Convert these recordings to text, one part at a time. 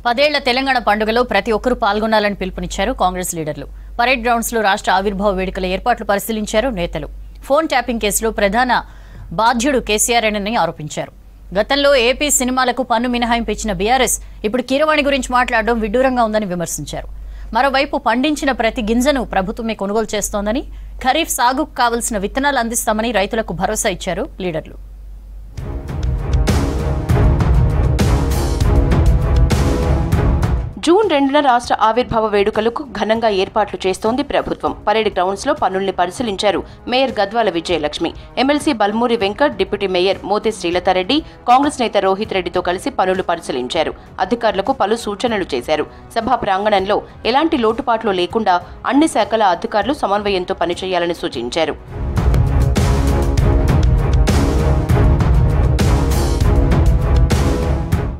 10 తెలంగాణ పండుగలో ప్రతి ఒక్కరూ పాల్గొనాలని పిలుపునిచ్చారు కాంగ్రెస్ లీడర్లు. పరేడ్ గ్రౌండ్స్ లో రాష్ట్ర ఆవిర్భావ వేడుకల ఏర్పాట్లు పరిశీలించారు నేతలు. ఫోన్ ట్యాపింగ్ కేసులో ప్రధాన బాధ్యుడు కేసీఆర్ అని ఆరోపించారు. గతంలో ఏపీ సినిమాలకు పన్ను మినహాయింపు ఇచ్చిన బీఆర్ఎస్ ఇప్పుడు కీరవాణి గురించి మాట్లాడడం విడ్డూరంగా ఉందని విమర్శించారు. మరోవైపు పండించిన ప్రతి గింజను ప్రభుత్వమే కొనుగోలు చేస్తోందని, ఖరీఫ్ సాగుకు కావాల్సిన విత్తనాలు అందిస్తామని రైతులకు భరోసా ఇచ్చారు లీడర్లు. జూన్ 2న రాష్ట్ర ఆవిర్భావ వేడుకలకు ఘనంగా ఏర్పాట్లు చేస్తోంది ప్రభుత్వం. పరేడ్ గ్రౌండ్స్ లో పనుల్ని పరిశీలించారు mayor Gadwala Vijayalakshmi. MLC Balmuri Venkat, deputy mayor Moti Srilatha Reddy, Congress నేత రోహిత్ రెడ్డితో కలిసి పనులు పరిశీలించారు. అధికారులకు పలు సూచనలు చేశారు. సభా ప్రాంగణంలో ఎలాంటి లోటుపాట్లు లేకుండా అన్ని శాఖల అధికారులు సమన్వయంతో పనిచేయాలని సూచించారు.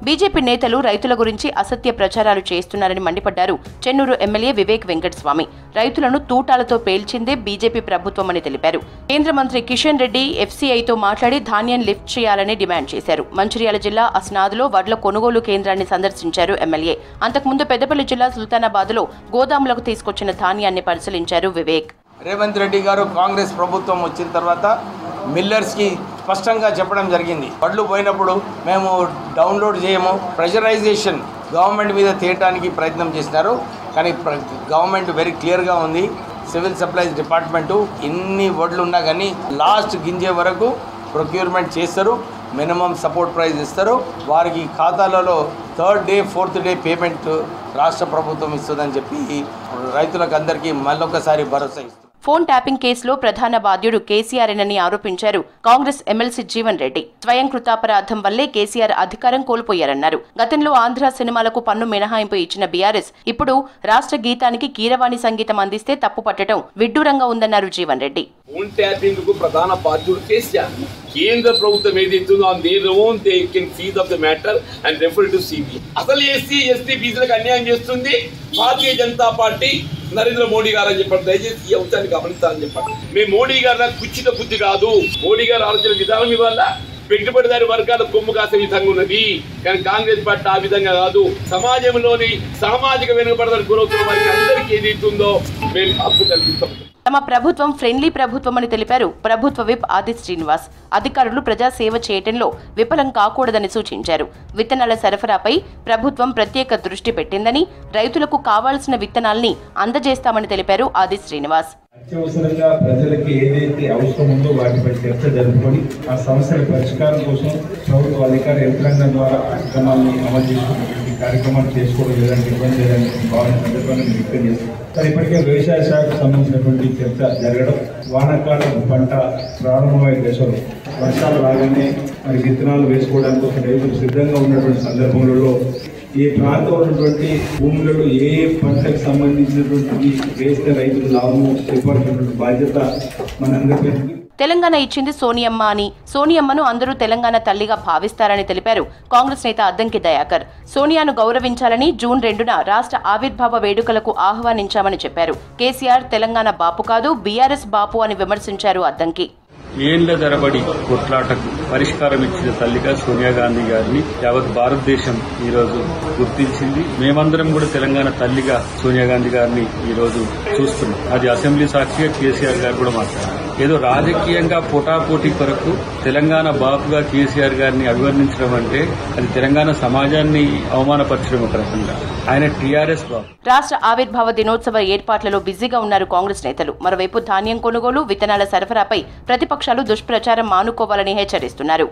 బీజేపీ నేతలు రైతుల గురించి అసత్య ప్రచారాలు చేస్తున్నారని మండిపడ్డారు చెన్నూరు ఎమ్మెల్యే వివేక్ వెంకటస్వామి. రైతులను తూటాలతో పేల్చిందే బీజేపీ ప్రభుత్వమని తెలిపారు. కేంద్ర మంత్రి కిషన్ రెడ్డి ఎఫ్సీఐతో మాట్లాడి ధాన్యం లిఫ్ట్ చేయాలని డిమాండ్ చేశారు. మంచిర్యాల జిల్లా అస్నాద్లో వడ్ల కొనుగోలు కేంద్రాన్ని సందర్శించారు ఎమ్మెల్యే. అంతకుముందు పెద్దపల్లి జిల్లా సుల్తానాబాద్లో గోదాములకు తీసుకొచ్చిన ధాన్యాన్ని పరిశీలించారు వివేక్. రేవంత్ రెడ్డి గారు కాంగ్రెస్ ప్రభుత్వం వచ్చిన తర్వాత మిల్లర్స్కి స్పష్టంగా చెప్పడం జరిగింది. వడ్లు పోయినప్పుడు మేము డౌన్లోడ్ చేయము, ప్రెషరైజేషన్ గవర్నమెంట్ మీద తీయటానికి ప్రయత్నం చేసినారు. కానీ గవర్నమెంట్ వెరీ క్లియర్గా ఉంది. సివిల్ సప్లైస్ డిపార్ట్మెంటు ఎన్ని వడ్లు ఉన్నా కానీ లాస్ట్ గింజే వరకు ప్రొక్యూర్మెంట్ చేస్తారు, మినిమం సపోర్ట్ ప్రైస్ ఇస్తారు. వారికి ఖాతాలలో 3rd day 4th day payment రాష్ట్ర ప్రభుత్వం ఇస్తుందని చెప్పి రైతులకు అందరికీ మళ్ళొకసారి భరోసా ఇస్తుంది. ఫోన్ ట్యాపింగ్ కేసులో ప్రధాన బాధ్యుడు కేసీఆర్ అని ఆరోపించారు కాంగ్రెస్ ఎమ్మెల్సీ జీవన్ రెడ్డి. స్వయం కృతాపరాధం వల్లే కేసీఆర్ అధికారం కోల్పోయారన్నారు. గతంలో ఆంధ్ర సినిమాలకు పన్ను మినహాయింపు ఇచ్చిన బీఆర్ఎస్ ఇప్పుడు రాష్ట్ర గీతానికి కీరవాణి సంగీతం అందిస్తే తప్పు పట్టడం విడ్డూరంగా ఉందన్నారు జీవన్ రెడ్డి. ఫోన్ ట్యాపింగ్ కు ప్రధాన బాధ్యుడు కేసీఆర్. కేంద్ర ప్రభుత్వం ఏదైతుందో on their own they can seize of the matter and refer to CBI. అసలు ఎస్సీ ఎస్టీ బీసీలకు అన్యాయం చేస్తుంది భారతీయ జనతా పార్టీ, నరేంద్ర మోడీ గారు అని చెప్పండి. దయచేసి ఈ అంశాన్ని గమనిస్తారని చెప్పండి. మేము మోడీ గారు కుచ్చిత బుద్ధి కాదు, మోడీ గారు ఆలోచన విధానం ఇవాళ పెట్టుబడిదారి వర్గాల కొమ్ము కాసే విధంగా ఉన్నది. కానీ కాంగ్రెస్ పార్టీ ఆ విధంగా కాదు. సమాజంలోని సామాజిక వెనుకబడదని గురవుతున్న వారికి అందరికీ ఏదైతుందో మేము హక్కు కల్పిస్తాం. తమ ప్రభుత్వం ఫ్రెండ్లీ ప్రభుత్వం అని తెలిపారు ప్రభుత్వ విప్ ఆది శ్రీనివాస్. అధికారులు ప్రజాసేవ చేయటంలో విఫలం కాకూడదని సూచించారు. విత్తనాల సరఫరాపై ప్రభుత్వం ప్రత్యేక దృష్టి పెట్టిందని, రైతులకు కావాల్సిన విత్తనాల్ని అందజేస్తామని తెలిపారు ఆది శ్రీనివాస్. అత్యవసరంగా ప్రజలకి ఏదైతే అవసరం ఉందో వాటిపై చర్చ జరుపుకొని ఆ సమస్యల పరిష్కారం కోసం ప్రభుత్వ అధికార యంత్రాంగం ద్వారా కార్యక్రమాన్ని అమలు చేసుకున్నటువంటి కార్యక్రమాలు చేసుకోవడం లేదంటే ఇబ్బంది లేదని భావన సందర్భంగా వ్యక్తం చేస్తారు. సరే, ఇప్పటికే వ్యవసాయ శాఖకు సంబంధించినటువంటి చర్చ జరగడం, వానాకాలం పంట ప్రారంభమైన దశలో వర్షాలు రాగానే మరి విత్తనాలు వేసుకోవడానికి కోసం రైతులు సిద్ధంగా ఉన్నటువంటి సందర్భంలో ఈ ప్రాంతంలో ఉన్నటువంటి భూములలో ఏ పంటకు సంబంధించినటువంటి వేస్తే రైతులు లాభం చేపడుతున్నటువంటి బాధ్యత మనందరిపై. తెలంగాణ ఇచ్చింది సోనియమ్మ అని, సోనియమ్మను అందరూ తెలంగాణ తల్లిగా భావిస్తారని తెలిపారు కాంగ్రెస్ నేత అద్దంకి దయాకర్. సోనియాను గౌరవించాలని జూన్ 2న రాష్ట్ర ఆవిర్భావ వేడుకలకు ఆహ్వానించామని చెప్పారు. కేసీఆర్ తెలంగాణ బాపు కాదు, బీఆర్ఎస్ బాపు అని విమర్శించారు అద్దంకి. ఏళ్ల తరబడి కొట్లాటకు పరిష్కారం ఇచ్చిన తల్లిగా సోనియా గాంధీ గారిని యావత్ భారతదేశం ఈ రోజు గుర్తించింది. మేమందరం కూడా తెలంగాణ తల్లిగా సోనియా గాంధీ గారిని ఈ రోజు చూస్తున్నాం. అది అసెంబ్లీ సాక్షిగా కేసీఆర్ గారు కూడా మాట్లాడారు. ఏదో రాజకీయంగా పోటాపోటీ కొరకు తెలంగాణ బాపుగా కేసీఆర్ గారిని అభివర్ణించడం అంటే అది తెలంగాణ సమాజాన్ని అవమానపరచడం ఒక రకంగా. ఆయన టీఆర్ఎస్ బాపు. రాష్ట్ర ఆవిర్భావ దినోత్సవ ఏర్పాట్లలో బిజీగా ఉన్నారు కాంగ్రెస్ నేతలు. మరోవైపు ధాన్యం కొనుగోలు, విత్తనాల సరఫరాపై ప్రతిపక్షాలు దుష్ప్రచారం మానుకోవాలని హెచ్చరిస్తున్నారు.